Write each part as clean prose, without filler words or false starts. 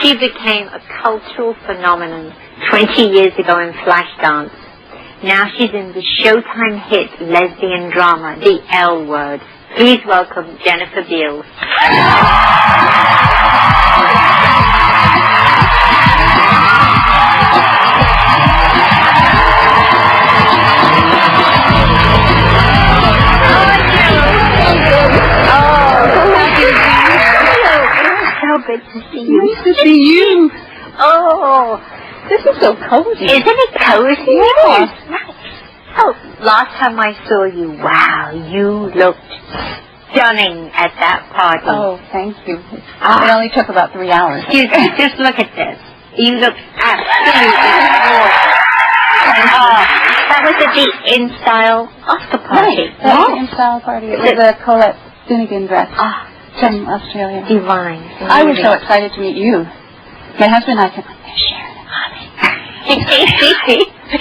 She became a cultural phenomenon 20 years ago in Flashdance. Now she's in the Showtime hit lesbian drama, The L Word. Please welcome Jennifer Beals. Good to see you. Nice to see you. Oh, this is so cozy. Isn't it cozy? Yes. Nice. Oh, last time I saw you, wow, you looked stunning at that party. Oh, thank you. It only took about 3 hours. Excuse me, just look at this. You look absolutely gorgeous. That was at the In-Style Oscar party. Right. That was the In-Style party. It was a Colette Finnegan dress. From Australia. Divine. I was so excited to meet you. My husband and I kept like, Sharon, honey. It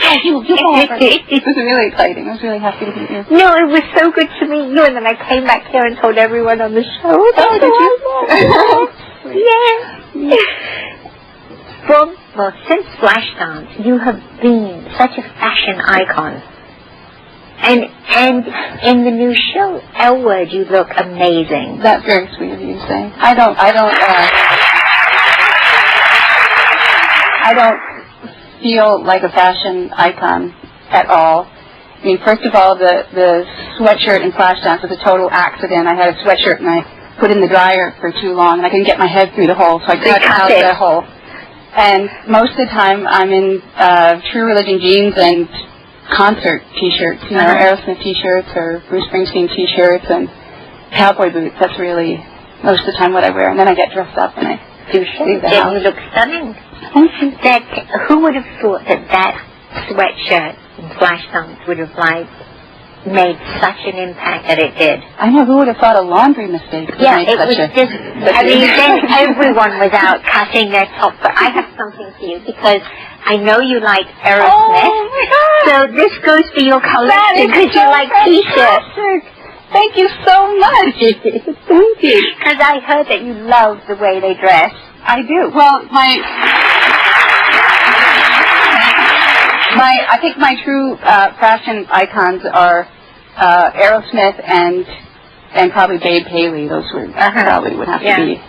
was really exciting. I was really happy to meet you. No, it was so good to meet you, and then I came back here and told everyone on the show. Oh, did you? Yes. Well, since Flashdance, you have been such a fashion icon. And in the new show, L Word, you look amazing. That's very sweet of you to say. I don't feel like a fashion icon at all. I mean, first of all, the sweatshirt in Flashdance was a total accident. I had a sweatshirt and I put it in the dryer for too long and I couldn't get my head through the hole, so I cut out the hole. And most of the time I'm in True Religion jeans and concert T-shirts, you know, Aerosmith T-shirts or Bruce Springsteen T-shirts and cowboy boots. That's really most of the time what I wear. And then I get dressed up and I leave the house. You look stunning. Thank you. Who would have thought that sweatshirt in Flashdance would have made such an impact that it did? I know, who would have thought a laundry mistake would make it was just, I mean, then everyone was out cutting their top, but I have something for you because I know you like Aerosmith. Oh my God! So this goes for your collection because you like T-shirts. Thank you so much. Thank you. Because I heard that you love the way they dress. I do. Well, I think my true fashion icons are Aerosmith and probably Babe Haley. Those would probably would have to be,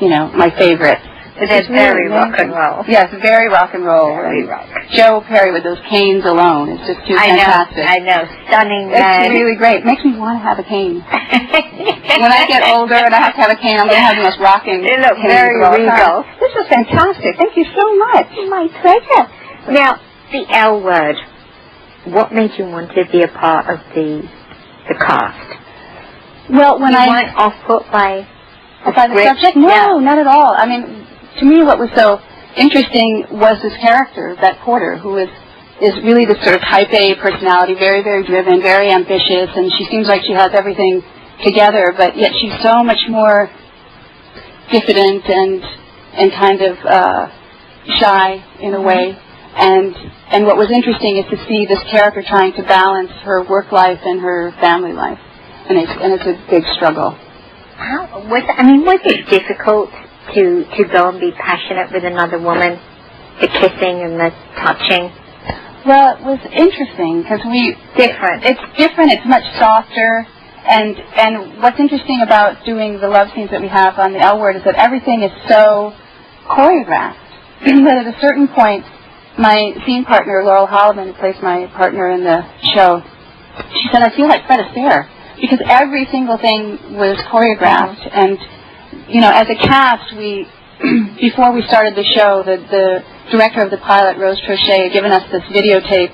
you know, my favorites. It is very rock and roll. Yes, very rock and roll. Very rock. Joe Perry with those canes alone is just too fantastic. I know, stunning. It's really great. It makes me want to have a cane. When I get older and I have to have a cane, I'm going to have the most rocking. It looks very regal. This is fantastic. Thank you so much. My pleasure. Now, the L Word. What made you want to be a part of the cast? Well, when you weren't off put by the subject? No, not at all. I mean, to me, what was so interesting was this character, that Porter, who is really this sort of type A personality, very, very driven, very ambitious, and she seems like she has everything together, but yet she's so much more diffident and kind of shy in a way. And what was interesting is to see this character trying to balance her work life and her family life, and it's a big struggle. Was it difficult to go and be passionate with another woman, the kissing and the touching? Well, it was interesting because it's different. It's much softer, and what's interesting about doing the love scenes that we have on the L Word is that everything is so choreographed. That at a certain point, my scene partner, Laurel Holloman, who plays my partner in the show, she said, I feel like Fred Astaire, because every single thing was choreographed. And, you know, as a cast, before we started the show, the director of the pilot, Rose Trochet, had given us this videotape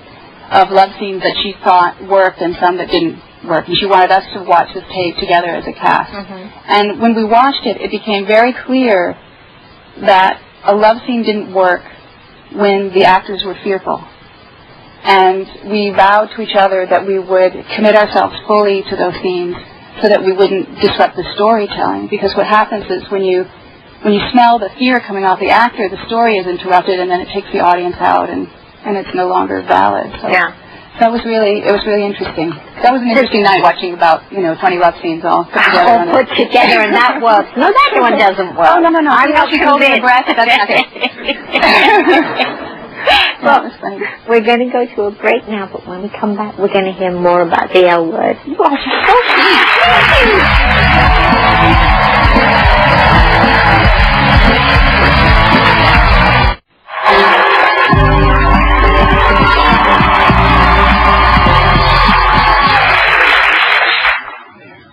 of love scenes that she thought worked and some that didn't work. And she wanted us to watch this tape together as a cast. And when we watched it, it became very clear that a love scene didn't work when the actors were fearful. And we vowed to each other that we would commit ourselves fully to those scenes so that we wouldn't disrupt the storytelling. Because what happens is when you smell the fear coming off the actor, the story is interrupted and then it takes the audience out and it's no longer valid. It was really interesting. That was an interesting night watching about 20 love scenes all put together. All put together, and that works. No, that one doesn't work. Oh, no. I'm not holding her breath. That's nothing. Well, we're going to go to a break now, but when we come back, we're going to hear more about the L word. You are so sweet.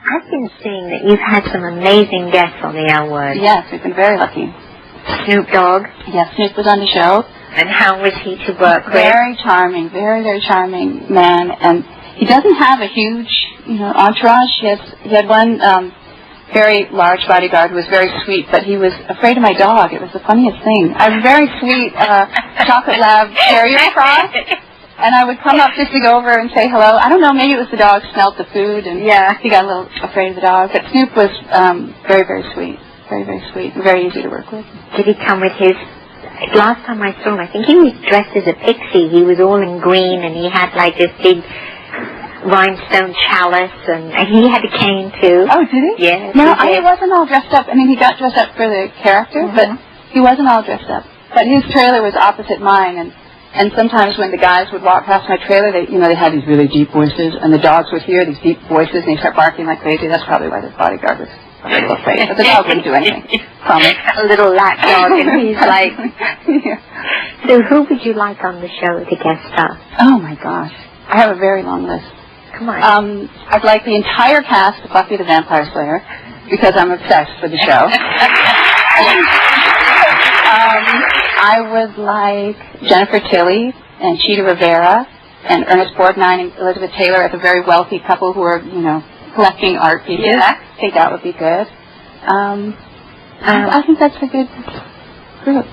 I've been seeing that you've had some amazing guests on the L word. Yes, we've been very lucky. Snoop Dogg. Yes, Snoop was on the show. And how was he to work with? Very charming, very, very charming man. And he doesn't have a huge, entourage. He had one very large bodyguard who was very sweet, but he was afraid of my dog. It was the funniest thing. I have a very sweet chocolate lab terrier cross, and I would come up just to go over and say hello. I don't know, maybe it was the dog smelled the food, and he got a little afraid of the dog. But Snoop was very, very sweet. Very, very sweet. Very easy to work with. Did he come with his... Last time I saw him, I think he was dressed as a pixie. He was all in green, and he had like this big rhinestone chalice, and he had a cane too. Oh, did he? Yes. No, he wasn't all dressed up. I mean, he got dressed up for the character, but he wasn't all dressed up. But his trailer was opposite mine, and sometimes when the guys would walk past my trailer, they had these really deep voices, and the dogs would hear these deep voices, and they start barking like crazy. That's probably why this bodyguard was a little afraid. But the dog wouldn't do anything. Promise. A little lap dog, and he's like... So who would you like on the show to guest star? Oh, my gosh. I have a very long list. Come on. I'd like the entire cast of Buffy the Vampire Slayer, because I'm obsessed with the show. I would like Jennifer Tilly and Cheetah Rivera and Ernest Borgnine and Elizabeth Taylor as a very wealthy couple who are, collecting art pieces. Yeah. I think that would be good. I think that's a good group.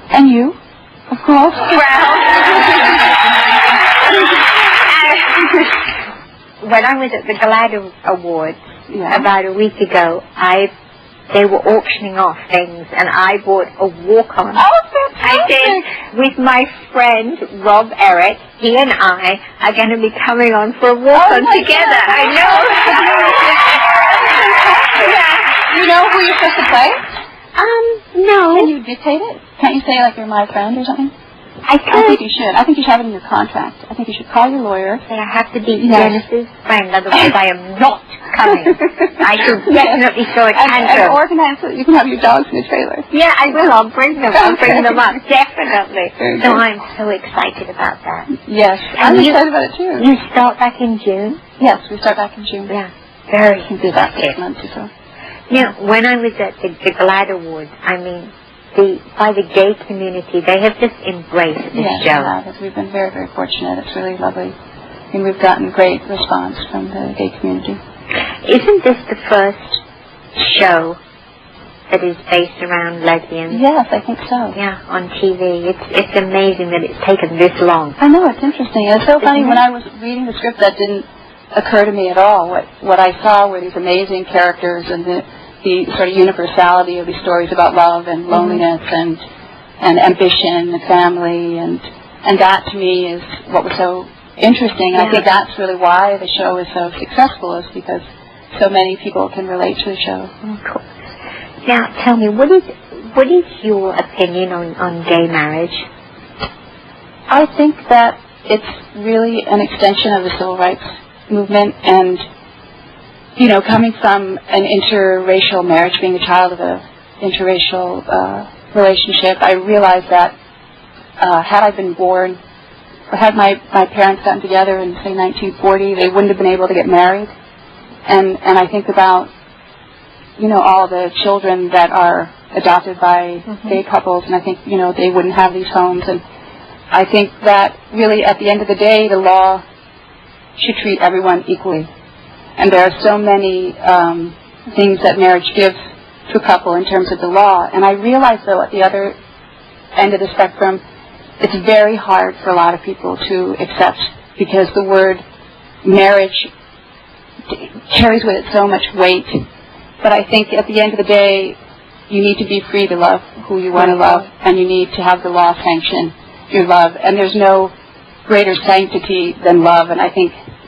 And you, of course. When I was at the GLAAD Awards about a week ago, they were auctioning off things, and I bought a walk-on. Oh, fantastic! I did, with my friend Rob Eric. He and I are going to be coming on for a walk-on together. God. I know. You know who you're supposed to play? No. Can you dictate it? Can't you say, like, you're my friend or something? I think you should. I think you should have it in your contract. I think you should call your lawyer. Say I have to be Dennis's friend, otherwise I am not coming. I should definitely throw a tantrum. And organize so that you can have your dogs in the trailer. Yeah, I will. I'll bring them. I'll bring them up. Definitely. So I'm so excited about that. Yes. I'm excited about it, too. You start back in June? Yes, we start back in June. Yeah. Very we can do that 6 months or so. When I was at the GLAAD Awards, I mean, by the gay community, they have just embraced this show. Yes, we've been very, very fortunate. It's really lovely. And we've gotten great response from the gay community. Isn't this the first show that is based around lesbians? Yes, I think so. Yeah, on TV. It's amazing that it's taken this long. I know, it's interesting. It's so funny. When I was reading the script, that didn't occur to me at all. What I saw were these amazing characters and the sort of universality of these stories about love and loneliness and ambition and family, and that to me is what was so interesting. And I think that's really why the show is so successful, is because so many people can relate to the show. Of course. Now, tell me, what is your opinion on gay marriage? I think that it's really an extension of the civil rights movement, and coming from an interracial marriage, being a child of an interracial relationship, I realized that had I been born, or had my parents gotten together in, say, 1940, they wouldn't have been able to get married. And I think about, all the children that are adopted by gay couples, and I think, they wouldn't have these homes. And I think that really, at the end of the day, the law should treat everyone equally. And there are so many things that marriage gives to a couple in terms of the law. And I realize, though, at the other end of the spectrum, it's very hard for a lot of people to accept, because the word marriage carries with it so much weight. But I think at the end of the day, you need to be free to love who you want to love, and you need to have the law sanction your love. And there's no greater sanctity than love, and I think